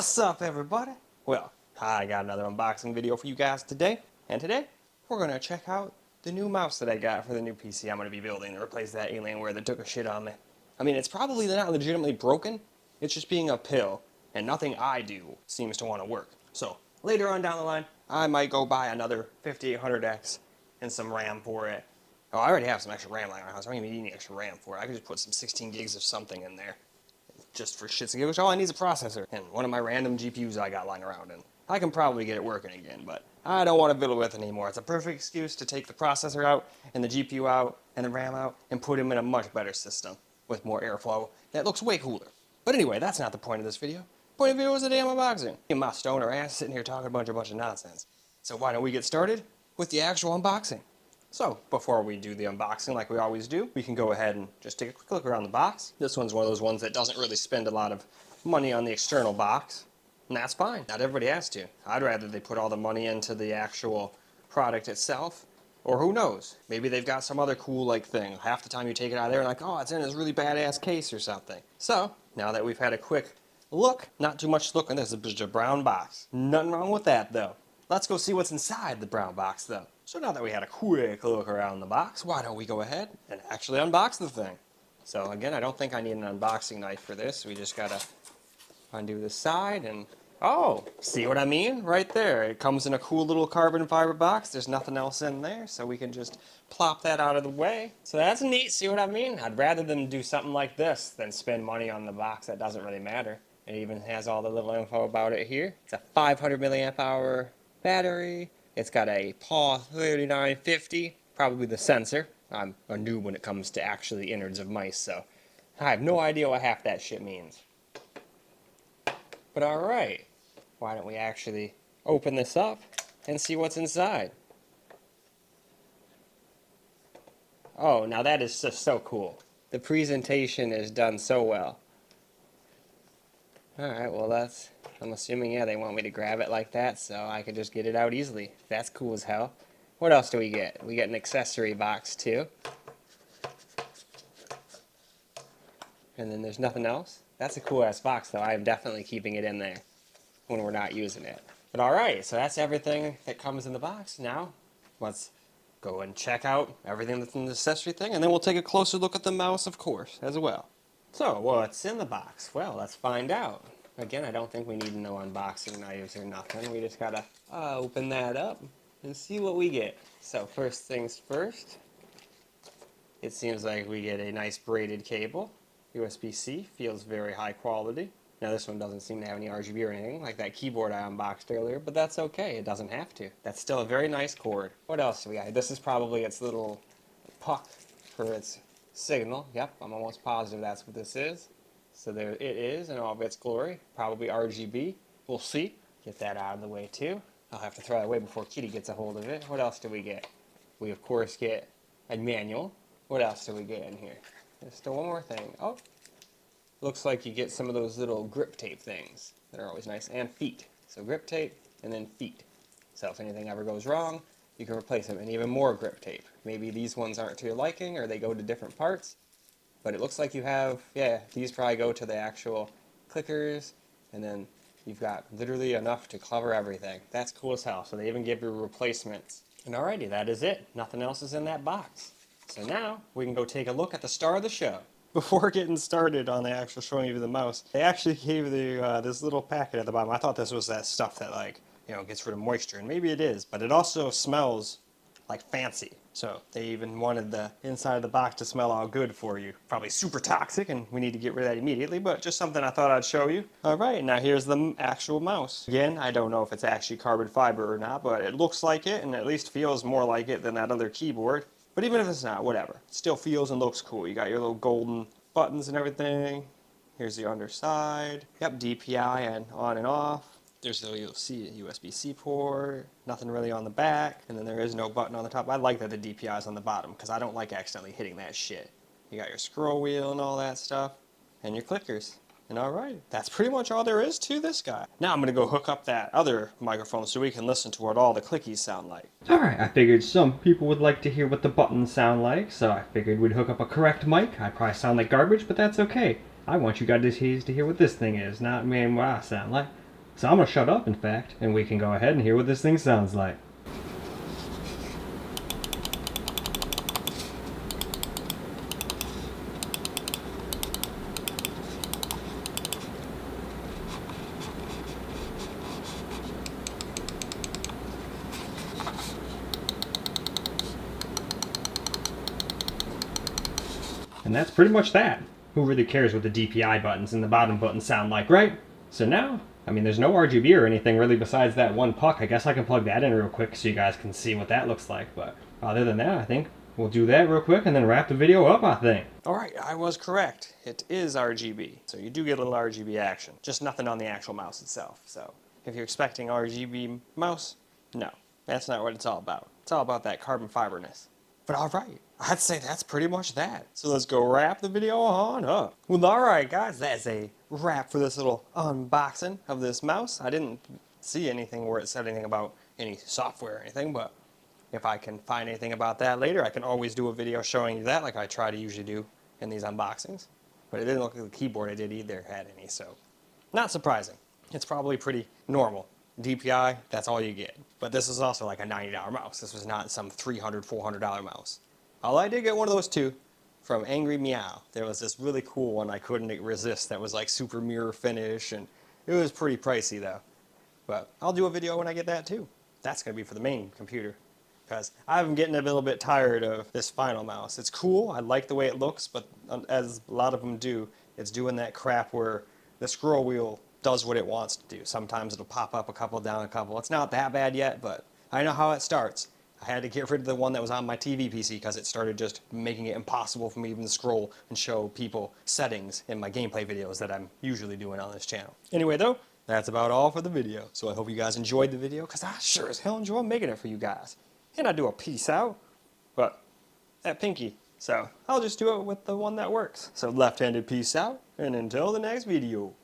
What's up, everybody? Well, I got another unboxing video for you guys today, and today we're going to check out the new mouse that I got for the new PC I'm going to be building to replace that Alienware that took a shit on me. I mean, it's probably not legitimately broken, it's just being a pill, and nothing I do seems to want to work. So, later on down the line, I might go buy another 5800X and some RAM for it. Oh, I already have some extra RAM lying around my house. I don't even need any extra RAM for it. I could just put some 16 gigs of something in there. Just for shits and giggles, all I need is a processor and one of my random GPUs I got lying around, and I can probably get it working again, but I don't want to fiddle with it anymore. It's a perfect excuse to take the processor out and the GPU out and the RAM out and put them in a much better system with more airflow that looks way cooler. But anyway, that's not the point of this video. The point of the video is the damn unboxing. And my stoner ass sitting here talking a bunch of nonsense. So why don't we get started with the actual unboxing? So, before we do the unboxing like we always do, we can go ahead and just take a quick look around the box. This one's one of those ones that doesn't really spend a lot of money on the external box, and that's fine. Not everybody has to. I'd rather they put all the money into the actual product itself, or who knows, maybe they've got some other cool like thing. Half the time you take it out of there and like, oh, it's in this really badass case or something. So, now that we've had a quick look, not too much to look in this, it's just a brown box. Nothing wrong with that though. Let's go see what's inside the brown box though. So now that we had a quick look around the box, why don't we go ahead and actually unbox the thing? So again, I don't think I need an unboxing knife for this. We just gotta undo the side and, oh, see what I mean? Right there. It comes in a cool little carbon fiber box. There's nothing else in there, so we can just plop that out of the way. So that's neat, see what I mean? I'd rather them do something like this than spend money on the box that doesn't really matter. It even has all the little info about it here. It's a 500 milliamp hour battery. It's got a PAW 3950, probably the sensor. I'm a noob when it comes to actually the innards of mice, so I have no idea what half that shit means. But alright, why don't we actually open this up and see what's inside? Oh, now that is just so cool. The presentation is done so well. Alright, well I'm assuming, yeah, they want me to grab it like that so I can just get it out easily. That's cool as hell. What else do we get? We get an accessory box too. And then there's nothing else. That's a cool ass box though. I am definitely keeping it in there when we're not using it. But alright, so that's everything that comes in the box. Now, let's go and check out everything that's in the accessory thing, and then we'll take a closer look at the mouse, of course, as well. So, what's in the box? Well, let's find out. Again, I don't think we need no unboxing knives or nothing. We just gotta open that up and see what we get. So, first things first, it seems like we get a nice braided cable. USB-C, feels very high quality. Now this one doesn't seem to have any RGB or anything, like that keyboard I unboxed earlier, but that's okay, it doesn't have to. That's still a very nice cord. What else do we got? This is probably its little puck for its signal. Yep, I'm almost positive that's what this is. So there it is in all of its glory. Probably RGB. We'll see. Get that out of the way too. I'll have to throw that away before Kitty gets a hold of it. What else do we get? We of course get a manual. What else do we get in here? There's still one more thing. Oh, looks like you get some of those little grip tape things that are always nice. And feet. So grip tape and then feet. So if anything ever goes wrong, you can replace them. And even more grip tape. Maybe these ones aren't to your liking or they go to different parts. But it looks like you have, yeah, these probably go to the actual clickers, and then you've got literally enough to cover everything. That's cool as hell. So they even give you replacements. And alrighty, that is it. Nothing else is in that box. So now we can go take a look at the star of the show. Before getting started on the actual showing you the mouse, they actually gave the this little packet at the bottom. I thought this was that stuff that, like, you know, gets rid of moisture, and maybe it is, but it also smells like fancy. So they even wanted the inside of the box to smell all good for you. Probably super toxic, and we need to get rid of that immediately, but just something I thought I'd show you. Alright, now here's the actual mouse. Again, I don't know if it's actually carbon fiber or not, but it looks like it, and at least feels more like it than that other keyboard. But even if it's not, whatever. It still feels and looks cool. You got your little golden buttons and everything. Here's the underside. Yep, DPI and on and off. There's a, you'll see a USB-C port, nothing really on the back, and then there is no button on the top. I like that the DPI is on the bottom, because I don't like accidentally hitting that shit. You got your scroll wheel and all that stuff, and your clickers. And alright, that's pretty much all there is to this guy. Now I'm going to go hook up that other microphone so we can listen to what all the clickies sound like. Alright, I figured some people would like to hear what the buttons sound like, so I figured we'd hook up a correct mic. I probably sound like garbage, but that's okay. I want you guys to hear what this thing is, not me and what I sound like. So I'm going to shut up, in fact, and we can go ahead and hear what this thing sounds like. And that's pretty much that. Who really cares what the DPI buttons and the bottom buttons sound like, right? So now, I mean, there's no RGB or anything really besides that one puck. I guess I can plug that in real quick so you guys can see what that looks like. But other than that, I think we'll do that real quick and then wrap the video up, I think. Alright, I was correct. It is RGB. So you do get a little RGB action. Just nothing on the actual mouse itself. So if you're expecting RGB mouse, no. That's not what it's all about. It's all about that carbon fiberness. But alright, I'd say that's pretty much that. So let's go wrap the video on up. Well, alright guys, that's a wrap for this little unboxing of this mouse. I didn't see anything where it said anything about any software or anything, but if I can find anything about that later, I can always do a video showing you that like I try to usually do in these unboxings. But it didn't look like the keyboard I did either had any, so not surprising. It's probably pretty normal. DPI, that's all you get. But this is also like a $90 mouse. This was not some $300, $400 mouse. Although I did get one of those too from Angry Meow. There was this really cool one I couldn't resist that was like super mirror finish, and it was pretty pricey though. But I'll do a video when I get that too. That's going to be for the main computer, because I'm getting a little bit tired of this final mouse. It's cool, I like the way it looks, but as a lot of them do, it's doing that crap where the scroll wheel does what it wants to do. Sometimes it'll pop up a couple, down a couple. It's not that bad yet, but I know how it starts. I had to get rid of the one that was on my TV PC because it started just making it impossible for me even to scroll and show people settings in my gameplay videos that I'm usually doing on this channel. Anyway though, that's about all for the video. So I hope you guys enjoyed the video, because I sure as hell enjoy making it for you guys. And I do a peace out, but that pinky. So I'll just do it with the one that works. So left-handed peace out, and until the next video.